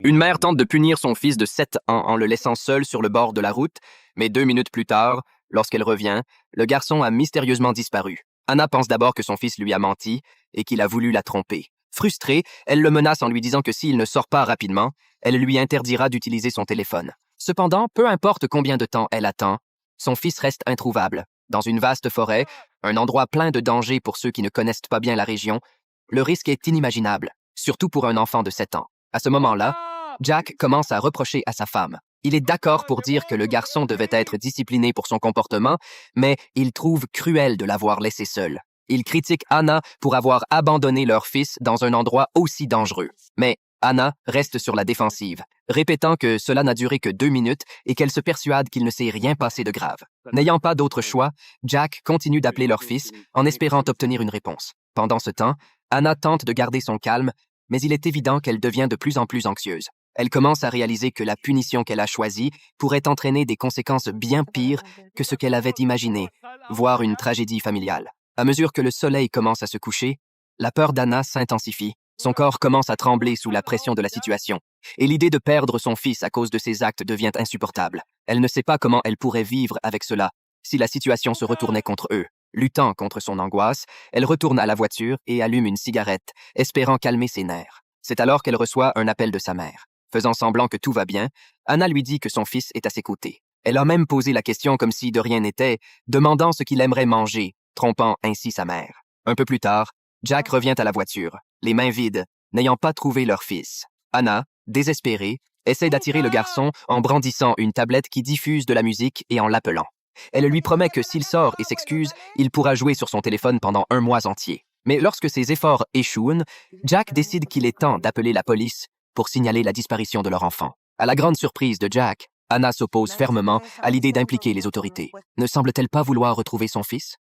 Une mère tente de punir son fils de 7 ans en le laissant seul sur le bord de la route, mais 2 minutes plus tard, lorsqu'elle revient, le garçon a mystérieusement disparu. Anna pense d'abord que son fils lui a menti et qu'il a voulu la tromper. Frustrée, elle le menace en lui disant que s'il ne sort pas rapidement, elle lui interdira d'utiliser son téléphone. Cependant, peu importe combien de temps elle attend, son fils reste introuvable. Dans une vaste forêt, un endroit plein de dangers pour ceux qui ne connaissent pas bien la région, le risque est inimaginable, surtout pour un enfant de 7 ans. À ce moment-là, Jack commence à reprocher à sa femme. Il est d'accord pour dire que le garçon devait être discipliné pour son comportement, mais il trouve cruel de l'avoir laissé seul. Il critique Anna pour avoir abandonné leur fils dans un endroit aussi dangereux. Mais Anna reste sur la défensive, répétant que cela n'a duré que 2 minutes et qu'elle se persuade qu'il ne s'est rien passé de grave. N'ayant pas d'autre choix, Jack continue d'appeler leur fils en espérant obtenir une réponse. Pendant ce temps, Anna tente de garder son calme, mais il est évident qu'elle devient de plus en plus anxieuse. Elle commence à réaliser que la punition qu'elle a choisie pourrait entraîner des conséquences bien pires que ce qu'elle avait imaginé, voire une tragédie familiale. À mesure que le soleil commence à se coucher, la peur d'Anna s'intensifie. Son corps commence à trembler sous la pression de la situation, et l'idée de perdre son fils à cause de ses actes devient insupportable. Elle ne sait pas comment elle pourrait vivre avec cela si la situation se retournait contre eux. Luttant contre son angoisse, elle retourne à la voiture et allume une cigarette, espérant calmer ses nerfs. C'est alors qu'elle reçoit un appel de sa mère. Faisant semblant que tout va bien, Anna lui dit que son fils est à ses côtés. Elle a même posé la question comme si de rien n'était, demandant ce qu'il aimerait manger, trompant ainsi sa mère. Un peu plus tard, Jack revient à la voiture, les mains vides, n'ayant pas trouvé leur fils. Anna, désespérée, essaie d'attirer le garçon en brandissant une tablette qui diffuse de la musique et en l'appelant. Elle lui promet que s'il sort et s'excuse, il pourra jouer sur son téléphone pendant un mois entier. Mais lorsque ses efforts échouent, Jack décide qu'il est temps d'appeler la police pour signaler la disparition de leur enfant. À la grande surprise de Jack, Anna s'oppose fermement à l'idée d'impliquer les autorités. Ne semble-t-elle pas vouloir retrouver son fils?